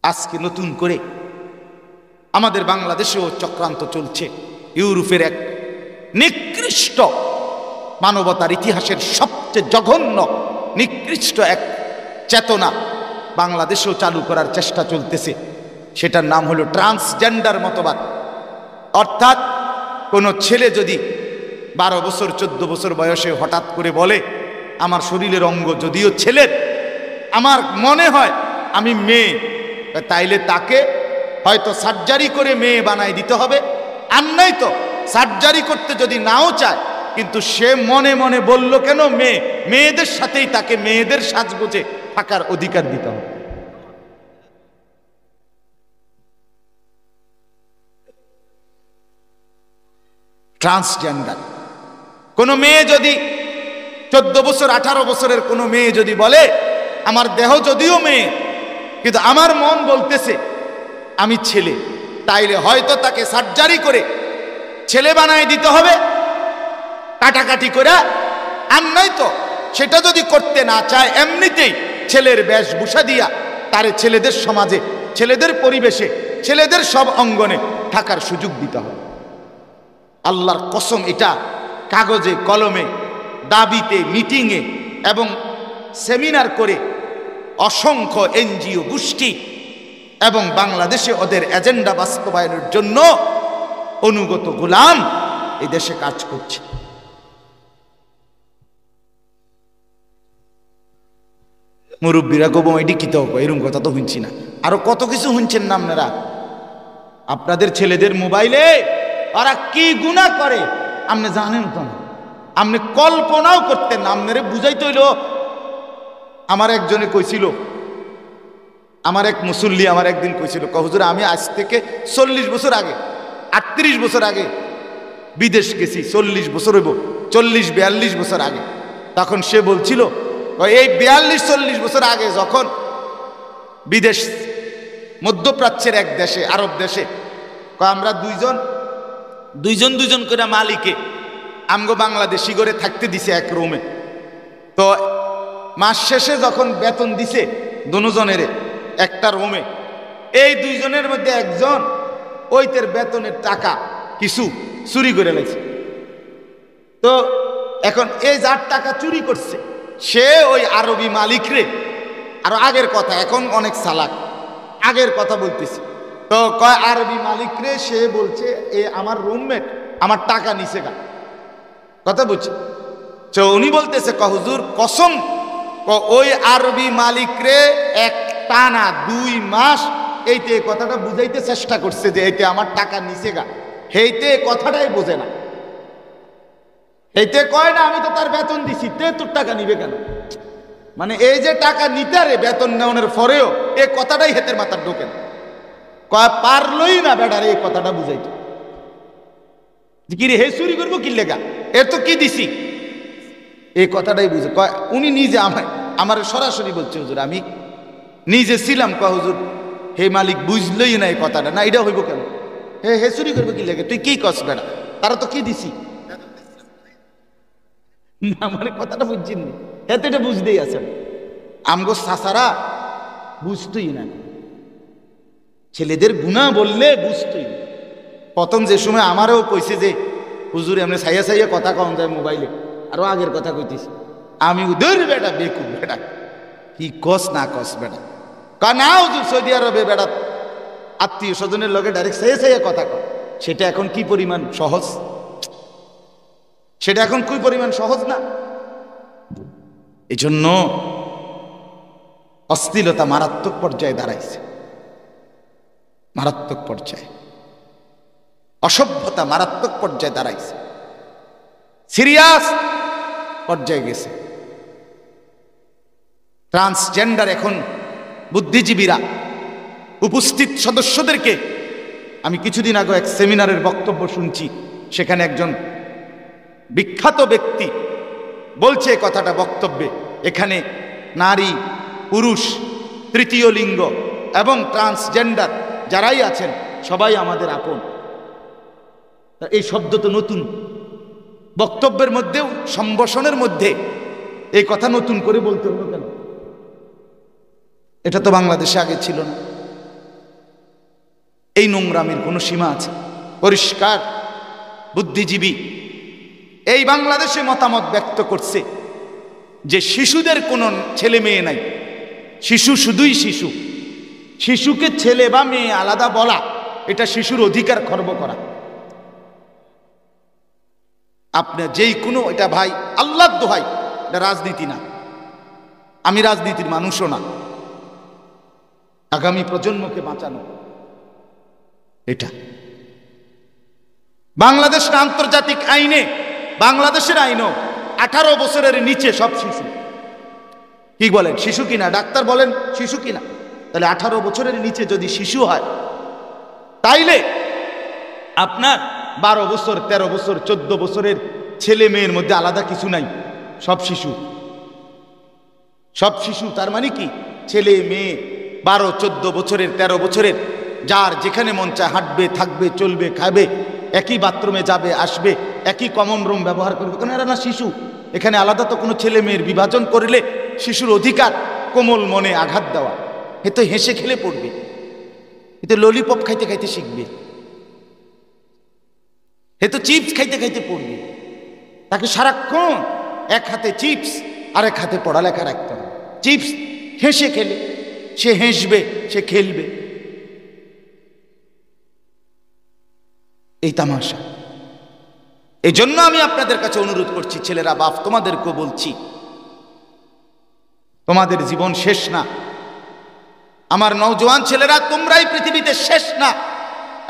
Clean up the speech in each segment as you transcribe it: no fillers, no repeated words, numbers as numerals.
আজকে নতুন করে আমাদের বাংলাদেশেও চক্রান্ত চলছে। ইউরোপের এক নিকৃষ্ট, মানবতার ইতিহাসের সবচেয়ে জঘন্য নিকৃষ্ট এক চেতনা বাংলাদেশেও চালু করার চেষ্টা চলতেছে। সেটার নাম হলো ট্রান্সজেন্ডার মতবাদ। অর্থাৎ কোনো ছেলে যদি 12 বছর 14 বছর বয়সে হঠাৎ করে বলে আমার শরীরের অঙ্গ যদিও ছেলের, আমার মনে হয় আমি মেয়ে, তাইলে তাকে হয়তো সার্জারি করে মেয়ে বানাই দিতে হবে। আর নাই তো সার্জারি করতে যদি নাও চায়, কিন্তু সে মনে মনে বলল কেন মেয়ে, মেয়েদের সাথেই তাকে মেয়েদের সাজগোজে থাকার অধিকার দিতে হবে। ট্রান্সজেন্ডার কোন মেয়ে যদি 14 বছর 18 বছরের কোন মেয়ে যদি বলে আমার দেহ যদিও মেয়ে কিন্তু আমার মন বলতেছে আমি ছেলে, তাইলে হয়তো তাকে সার্জারি করে ছেলে বানায় দিতে হবে, কাটাকাটি করে। আর নয়তো সেটা যদি করতে না চায়, এমনিতেই ছেলের বেশভূষা দিয়া তারে ছেলেদের সমাজে, ছেলেদের পরিবেশে, ছেলেদের সব অঙ্গনে থাকার সুযোগ দিতে হবে। আল্লাহর কসম, এটা কাগজে কলমে, দাবিতে, মিটিংয়ে এবং সেমিনার করে অসংখ্য এনজিও গোষ্ঠী এবং বাংলাদেশে ওদের এজেন্ডা বাস্তবায়নের জন্য অনুগত গোলাম এই দেশে কাজ করছে। মুরব্বীরা গোবো এটি কি তো এরকম কথা তো শুনছি না, আরো কত কিছু শুনছেন না আপনারা। আপনাদের ছেলেদের মোবাইলে ওরা কি গুনাহ করে আপনি জানেন তো না, আপনি কল্পনাও করতেন না। আপনারে বুঝাইতে হইল। আমার একজনে কইছিল, আমার এক মুসল্লি আমার একদিন কইছিল, হুজুর আমি আজ থেকে 40 বছর আগে, 38 বছর আগে বিদেশ গেছি। 40 বছর হইব, 40-42 বছর আগে। তখন সে বলছিল এই 42-40 বছর আগে যখন বিদেশ, মধ্যপ্রাচ্যের এক দেশে, আরব দেশে, আমরা দুইজন করে মালিকে আমগো বাংলাদেশি করে থাকতে দিছে এক রুমে। তো মাস শেষে যখন বেতন দিছে দুজনের একটা রুমে, এই দুইজনের মধ্যে একজন ওইতের বেতনের টাকা কিছু চুরি করে লাইছে। তো এখন এই যার টাকা চুরি করছে সে ওই আরবি মালিকরে, আর আগের কথা, এখন অনেক চালাক, আগের কথা বলতেছি। তো কয় আরবি মালিকরে সে বলছে এ আমার রুমমেট আমার টাকা নিছে গা, কথা বলছে। তো উনি বলতেছে হুজুর কসম, ওই আরবি মালিকরে এক টানা 2 মাস এইতে কথাটা বুঝাইতে চেষ্টা করছে যে এইতে আমার টাকা নিছে গা, হেইতে কথাটাই বোঝে না। এইতে কয় না আমি তো তার বেতন দিছি, তে তোর টাকা নিবে কেন? মানে এই যে টাকা নিতে রে বেতন নেওয়ার পরেও এই কথাটাই হেতের মাথার ঢোকে না। কয় পারলই না বেটার এই কথাটা বুঝাইতো, কি রে হে চুরি করবো কি লেগা, এর তো কি দিছি, এই কথাটাই বুঝে। কয় উনি নিজে আমার সরাসরি বলছে হুজুর আমি নিজে ছিলাম। কয় হুজুর হে মালিক বুঝলই না এই কথাটা, না এটা হইব কেন, হে চুরি করবো কি লেগে, তুই কি কস বেটা, তারা তো কি দিছি না, মানে কথাটা বুঝছেন নি, এতে এটা বুঝতেই আছেন। আমগো চাচারা বুঝতই না, ছেলেদের গুনাহ বললে বুঝতই না। প্রথম যে সময় আমারও কইছে যে হুজুর এমনি সাইয়া সাইয়া কথা কম যায় মোবাইলে, আরো আগের কথা কইতেছি, আমি উদর বেটা বেকু বেটা কি কস না কস বেটা, না হুজুর সৌদি আরবে বেটা আত্মীয় স্বজনের লগে ডাইরেক্ট সাইয়া সাইয়া কথা কয়, সেটা এখন কি পরিমাণ সহজ, সেটা এখন কি পরিমাণ সহজ না। এই জন্য অশ্লীলতা মারাত্মক পর্যায়ে দাঁড়াইছে, মারাত্মক পর্যায়ে, অসভ্যতা মারাত্মক পর্যায়ে দাঁড়াইছে, সিরিয়াস পর্যায়ে গেছে। ট্রান্সজেন্ডার এখন বুদ্ধিজীবীরা উপস্থিত সদস্যদেরকে, আমি কিছুদিন আগে এক সেমিনারের বক্তব্য শুনছি, সেখানে একজন বিখ্যাত ব্যক্তি বলছে কথাটা বক্তব্যে, এখানে নারী, পুরুষ, তৃতীয় লিঙ্গ এবং ট্রান্সজেন্ডার যারাই আছেন সবাই আমাদের আপন। এই শব্দ তো নতুন, বক্তব্যের মধ্যেও সম্ভাষণের মধ্যে এই কথা নতুন করে বলতে হলো কেন? এটা তো বাংলাদেশে আগে ছিল না। এই নোংরামের কোনো সীমা আছে? পরিষ্কার বুদ্ধিজীবী এই বাংলাদেশে মতামত ব্যক্ত করছে যে শিশুদের কোনো ছেলে মেয়ে নাই, শিশু শুধুই শিশু। শিশুকে ছেলে বা মেয়ে আলাদা বলা এটা শিশুর অধিকার খর্ব করা। আপনার যেই কোনো, এটা ভাই আল্লাহর দোহাই, এটা রাজনীতি না, আমি রাজনীতির মানুষও না, আগামী প্রজন্মকে বাঁচানো এটা বাংলাদেশের আন্তর্জাতিক আইনে, বাংলাদেশের আইনও 18 বছরের নিচে সব শিশু। কি বলেন শিশু কিনা? ডাক্তার বলেন শিশু কিনা? তাহলে 18 বছরের নিচে যদি শিশু হয়, তাইলে আপনার 12 বছর, 13 বছর, 14 বছরের ছেলে মেয়ের মধ্যে আলাদা কিছু নাই, সব শিশু, সব শিশু। তার মানে কি, ছেলে মেয়ে 12, 14 বছরের, 13 বছরের, যার যেখানে মন চায় হাঁটবে, থাকবে, চলবে, খাবে, একই বাথরুমে যাবে, আসবে, একই কমন রুম ব্যবহার করবে, কারণ এরা না শিশু। এখানে আলাদা তো কোনো ছেলে মেয়ের বিভাজন করলে শিশুর অধিকার কোমল মনে আঘাত দেওয়া। এ তো হেসে খেলে পড়বে, এ তো ললিপপ খাইতে খাইতে শিখবে, এ তো চিপস খাইতে খাইতে পড়বে। তাকে সারাক্ষণ এক হাতে চিপস আর এক হাতে পড়ালেখা রাখতে হবে। চিপস হেসে খেলে, সে হেসবে, সে খেলবে, এই তামাশা। এই জন্য আমি আপনাদের কাছে অনুরোধ করছি, ছেলেরা, বাপ, তোমাদেরকেও বলছি, তোমাদের জীবন শেষ না। আমার নওজোয়ান ছেলেরা, তোমরাই পৃথিবীতে শেষ না,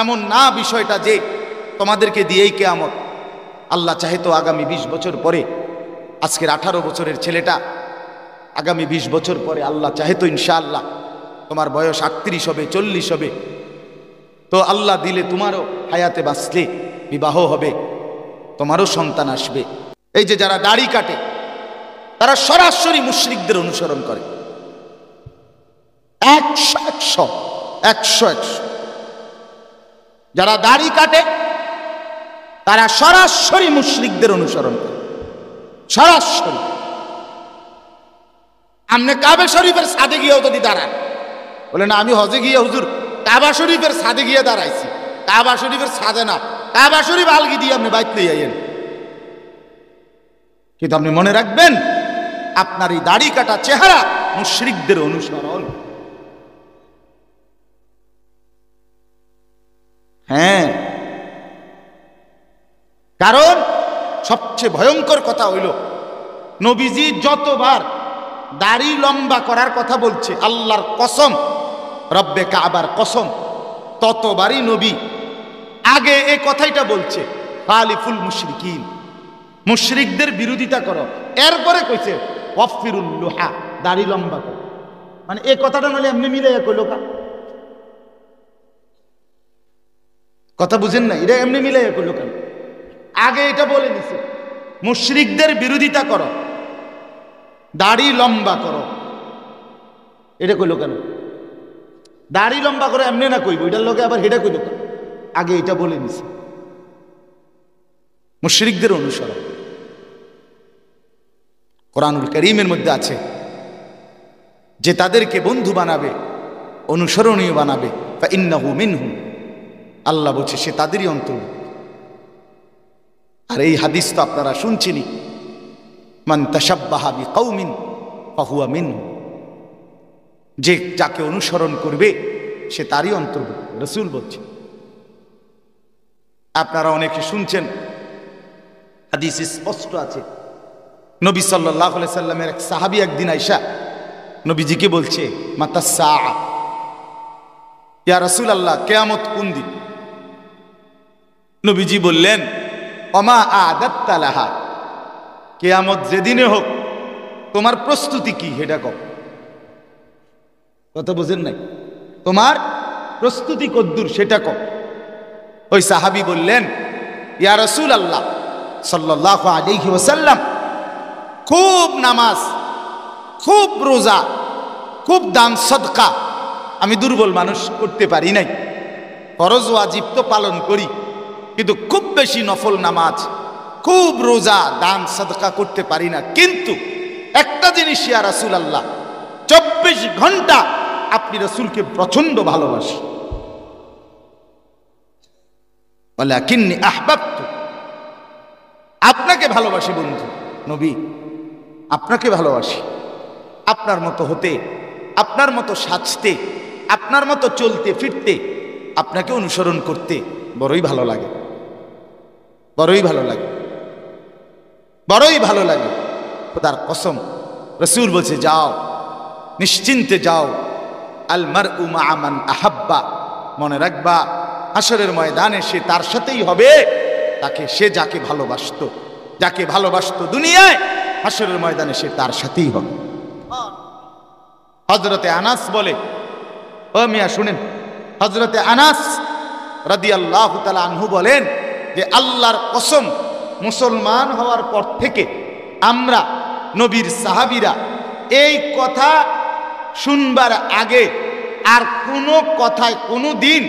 এমন না বিষয়টা যে তোমাদেরকে দিয়েই কিয়ামত। আল্লাহ চাহে তো আগামী 20 বছর পরে, আজকের 18 বছরের ছেলেটা আগামী 20 বছর পরে আল্লাহ চাহে তো ইনশাআল্লাহ তোমার বয়স 38 হবে, 40 হবে, তো আল্লাহ দিলে তোমারও হায়াতে বাঁচলে বিবাহ হবে, তোমারও সন্তান আসবে। এই যে যারা দাড়ি কাটে, তারা সরাসরি মুশরিকদের অনুসরণ করে, 100 যারা দাড়ি কাটে তারা সরাসরি মুশরিকদের অনুসরণ করে, সরাসরি। আপনি কাবা শরীফের ছাদে গিয়েও যদি দাঁড়ান, বলে না আমি হজে গিয়ে হুজুর কাবা শরীফের ছাদে গিয়ে দাঁড়াইছি, কাবা শরীফের ছাদে না, কাবা শরীফ আলগি দিয়ে আপনি বাইত নিয়ে আইয়েন। কিন্তু আপনি মনে রাখবেন, আপনার এই দাড়ি কাটা চেহারা মুশরিকদের অনুসরণ। হ্যাঁ, কারণ সবচেয়ে ভয়ঙ্কর কথা হইল, নবীজি যতবার দাড়ি লম্বা করার কথা বলছে, আল্লাহর কসম, রব্বে কাবার কসম, ততবারই নবী আগে এই কথাইটা বলছে, খালিফুল মুশরিকিন, মুশরিকদের বিরোধিতা করো। এরপরে কইছে ওয়াফিরুল লুহা, দাড়ি লম্বা করো। মানে এই কথাটা নাহলে এমনি মিলে কইলো কা, কথা বুঝেন না, এটা এমনি মিলে কইলো কেন? আগে এটা বলে দিছে মুশরিকদের বিরোধিতা করো, দাড়ি লম্বা করো, এটা কইলো কেন? দাড়ি লম্বা করে এমনি না কইব, এটার লোকে আবার হেটা কইলো কেন? আগে এটা বলে দিছে মুশরিকদের অনুসরণ। কোরআনুল কারীমের মধ্যে আছে যে তাদেরকে বন্ধু বানাবে, অনুসরণীয় বানাবে, ফাইন্নাহু মিনহুম, আল্লাহ বলছে সে তাদেরই অন্তর্ভুক্ত। আর এই হাদিস তো আপনারা শুনছেনই, মান তাশাব্বাহা বিকাউমিন ফাহুয়া মিনহুম, যে যাকে অনুসরণ করবে সে তারই অন্তর্ভুক্ত, রাসূল বলছে। আপনারা অনেকে শুনছেন, হাদিস স্পষ্ট আছে, নবী সাল্লাল্লাহু আলাইহি সাল্লামের এক সাহাবী একদিন আয়েশা নবীজিকে বলছে, মাতা সাআ, ইয়া রাসূলুল্লাহ, কিয়ামত কোন দিন? নবীজি বললেন, ওমা আদাত্তা লাহা, কিয়ামত যেদিনে হোক তোমার প্রস্তুতি কি সেটা কও। কথা বুঝেন নাই? তোমার প্রস্তুতি কদ্দুর সেটা কও। ওই সাহাবী বললেন, ইয়া রাসূলুল্লাহ সাল্লাল্লাহু আলাইহি ওয়াসাল্লাম, খুব নামাজ, খুব রোজা, খুব দান সদকা আমি দুর্বল মানুষ করতে পারি নাই, ফরজ ওয়াজিব তো পালন করি, কিন্তু খুব বেশি নফল নামাজ, খুব রোজা, দান সদকা করতে পারি না। কিন্তু একটা জিনিস ইয়া রাসূলুল্লাহ, 24 ঘন্টা আপনি রাসূলকে প্রচন্ড ভালোবাসি। ওয়ালাকিন্নী আহবাবতু, আপনাকে ভালোবাসি বন্ধু নবী, আপনাকে ভালোবাসি। আপনার মতো হতে, আপনার মতো সাজতে, আপনার মতো চলতে ফিরতে, আপনাকে অনুসরণ করতে বড়ই ভালো লাগে, বড়ই ভালো লাগে, বড়ই ভালো লাগে। খোদার কসম, রাসূল বলছে যাও, নিশ্চিন্তে যাও, আল মারউ মা মান আহাব্বা, মনে রাখবা হাসরের ময়দানে সে তার সাথেই হবে তাকে, সে যাকে ভালোবাসতো, যাকে ভালোবাসতো দুনিয়ায়, হাসরের ময়দানে সে তার সাথেই হবে। হযরতে আনাস বলে, ও মিয়া শুনেন, হযরতে আনাস রাদিয়াল্লাহু তাআলা আনহু বলেন যে আল্লাহর কসম, মুসলমান হওয়ার পর থেকে আমরা নবীর সাহাবীরা এই কথা শুনবার আগে আর কোনো কথায় কোনো দিন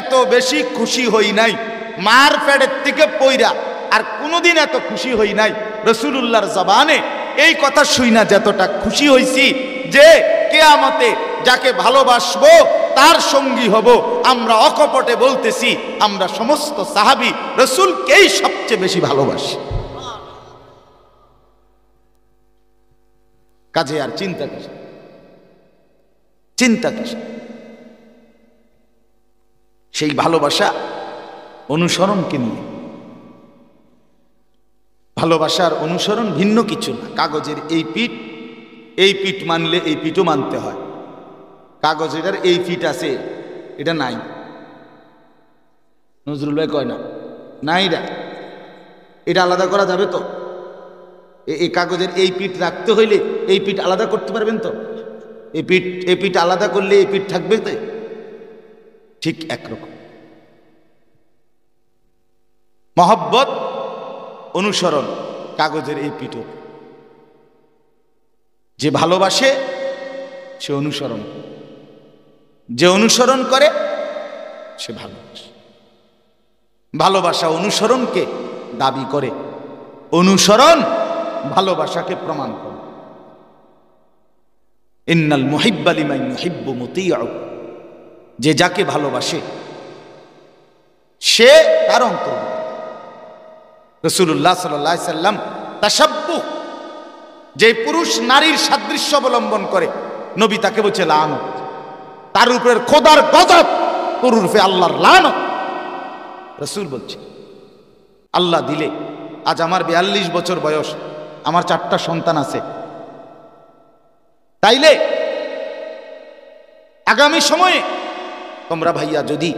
এত বেশি খুশি হই নাই, মার পেটের থেকে পইরা আর কোনোদিন এত খুশি হই নাই রাসূলুল্লাহর জবানে এই কথা শুইনা যতটা খুশি হইছি যে কিয়ামতে যাকে ভালোবাসবো তার সঙ্গী হব। আমরা অকপটে বলতেছি আমরা সমস্ত সাহাবী রাসূলকেই সবচেয়ে বেশি ভালোবাসি। কাজে আর চিন্তা কিস, চিন্তা কিস? সেই ভালোবাসা অনুসরণকে নিয়ে। ভালোবাসার অনুসরণ ভিন্ন কিছু না। কাগজের এই পিঠ, এই পিঠ মানলে এই পিঠও মানতে হয়। কাগজের এই পিঠ আছে, এটা নাই। নজরুল ভাই কয় না নাই, এটা আলাদা করা যাবে তো? এই কাগজের এই পিঠ রাখতে হইলে এই পিঠ আলাদা করতে পারবেন তো? এই পিঠ আলাদা করলে এই পিঠ থাকবে তো? ঠিক একরকম মহব্বত অনুসরণ কাগজের এই পিঠ। যে ভালোবাসে সে অনুসরণ, যে অনুসরণ করে সে ভালোবাসে। ভালোবাসা অনুসরণকে দাবি করে, অনুসরণ ভালোবাসাকে প্রমাণ করে। ইন্নাল মুহিব্বা লিমান ইউহিব্বু মুতিউ, যে যাকে ভালোবাসে সে তার অন্তর্ভুক্ত। রাসূলুল্লাহ সাল্লাল্লাহু আলাইহি সাল্লাম তাশাব্বুহ, যে পুরুষ নারীর সাদৃশ্য অবলম্বন করে নবী তাকে বলছে লানত, তার উপরে খোদার গজব, তোর উপরে আল্লাহর লানত। রাসূল বলছে আল্লাহ দিলে, আজ আমার 42 বছর বয়স, আমার 4টা সন্তান আছে, তাইলে আগামী সময়ে তোমরা ভাইয়া যদি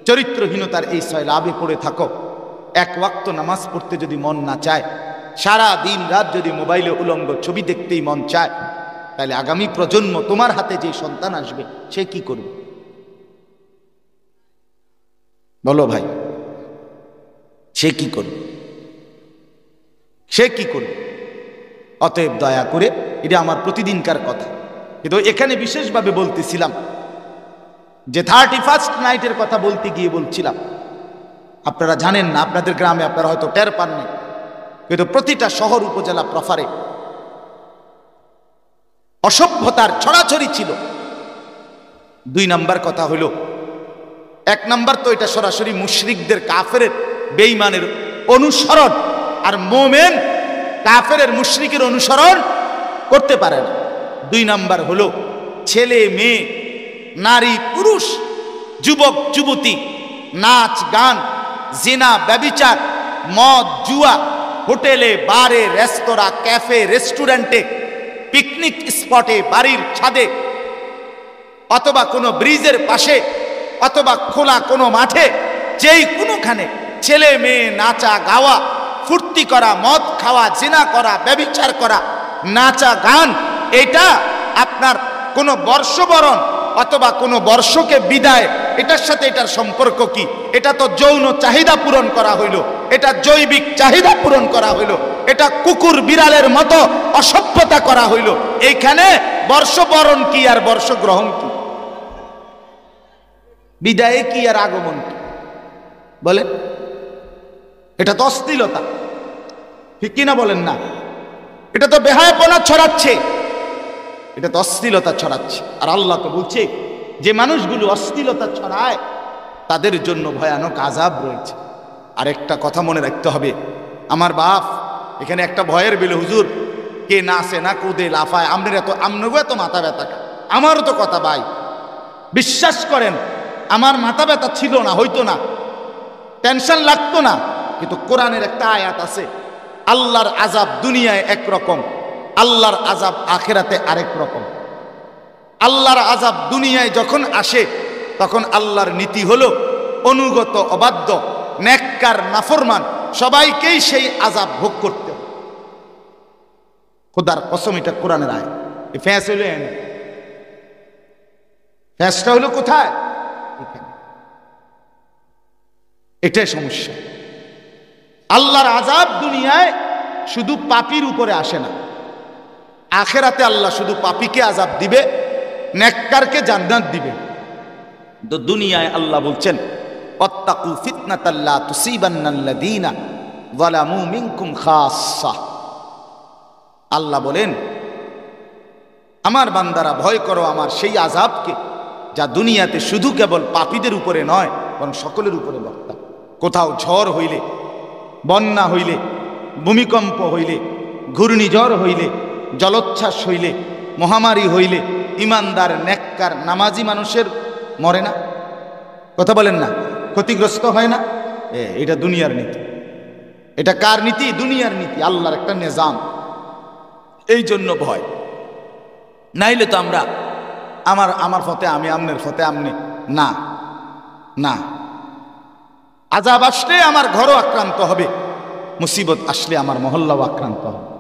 চরিত্রহীনতার এই সয়লাবে পড়ে থাকো, এক ওয়াক্ত নামাজ পড়তে যদি মন না চায়, সারা দিন রাত যদি মোবাইলে উলঙ্গ ছবি দেখতেই মন চায়, তাহলে আগামী প্রজন্ম তোমার হাতে যে সন্তান আসবে সে কি করবে বলো ভাই? সে কি করবে? সে কি করবে? অতএব দয়া করে, এটা আমার প্রতিদিনকার কথা, কিন্তু এখানে বিশেষভাবে বলতেছিলাম যে 31st নাইটের কথা বলতে গিয়ে বলছিলাম, আপনারা জানেন না, আপনাদের গ্রামে আপনারা হয়তো টের পাননি, কিন্তু প্রতিটা শহর উপজেলা প্রফারে অসভ্যতার ছড়াছড়ি ছিল। 2 নাম্বার কথা হলো, 1 নাম্বার তো এটা সরাসরি মুশরিকদের, কাফের, বেঈমানের অনুসরণ, আর মোমেন কাফের মুশরিকের অনুসরণ করতে পারে না। 2 নাম্বার হলো ছেলে মেয়ে, নারী পুরুষ, যুবক যুবতী, নাচ গান, জিনা ব্যভিচার, মদ জুয়া, হোটেলে বারে রেস্তোরাঁ ক্যাফে রেস্টুরেন্টে, পিকনিক স্পটে, বাড়ির ছাদে, অথবা কোনো ব্রিজের পাশে, অথবা খোলা কোনো মাঠে, যেই কোনোখানে ছেলে মেয়ে নাচা গাওয়া, ফুর্তি করা, মদ খাওয়া, জিনা করা, ব্যভিচার করা, নাচা গান, এটা আপনার কোনো বর্ষবরণ অথবা কোনো বর্ষকে বিদায়, এটার সাথে এটার সম্পর্ক কি? এটা তো যৌন চাহিদা পূরণ করা হইল, এটা জৈবিক চাহিদা পূরণ করা হইল, এটা কুকুর বিড়ালের মতো অসভ্যতা করা হইল। এইখানে বর্ষবরণ কি আর বর্ষগ্রহণ কি? বিদায়ে কি আর আগমন কি? বলেন, এটা তো অশ্লীলতা, ঠিক কিনা বলেন না? এটা তো বেহায়াপনা ছড়াচ্ছে, এটা তো অশ্লীলতা ছড়াচ্ছে। আর আল্লাহ তো বলছে যে মানুষগুলো অশ্লীলতা ছড়ায় তাদের জন্য ভয়ানক আযাব রয়েছে। আরেকটা কথা মনে রাখতে হবে, আমার বাপ এখানে একটা ভয়ের বিলে, হুজুর কে নাচে না কুদে লাফায়, আমনেগো এত মাথা ব্যথা, আমারও তো কথা ভাই, বিশ্বাস করেন আমার মাথা ব্যথা ছিল না, হইতো না, টেনশন লাগতো না, কিন্তু কোরআনের একটা আয়াত আছে, আল্লাহর আযাব দুনিয়ায় একরকম, আল্লাহর আযাব আখিরাতে আরেক রকম। আল্লাহর আযাব দুনিয়ায় যখন আসে তখন আল্লাহর নীতি হলো অনুগত অবাধ্য নেককার নাফরমান সবাইকেই সেই আযাব ভোগ করতে হবে। খোদার কসম, এটা কোরআনের আয়াত। এই ফ্যাস হইল ফ্যাসটা হলো কোথায়? এখানে। এটাই সমস্যা। আল্লাহর আযাব দুনিয়ায় শুধু পাপীর উপরে আসে না, আখিরাতে আল্লাহ শুধু পাপীকে আযাব দিবে, নেককারকে জান্নাত দিবে। তো দুনিয়ায় আল্লাহ বলছেন ওয়াত্তাকু ফিতনাতাল লা তুসিবান্নাল্লাযীনা যালামু মিনকুম খাসসা। আল্লাহ বলেন আমার বান্দারা ভয় করো আমার সেই আযাবকে যা দুনিয়াতে শুধু কেবল পাপীদের উপরে নয় বরং সকলের উপরে বর্তায়। কোথাও ঝড় হইলে, বন্যা হইলে, ভূমিকম্প হইলে, ঘূর্ণিঝড় হইলে, জলোচ্ছ্বাস হইলে, মহামারী হইলে ইমানদার নেককার নামাজি মানুষের মরে না? কথা বলেন না? ক্ষতিগ্রস্ত হয় না? এটা দুনিয়ার নীতি। এটা কার নীতি? দুনিয়ার নীতি, আল্লাহর একটা নিজাম। এই জন্য ভয়, নাইলে তো আমরা আমার ফতে আমি, আমনের ফতে আমনে, না না। আযাব আসলে আমার ঘরও আক্রান্ত হবে, মুসিবত আসলে আমার মহল্লাও আক্রান্ত হবে।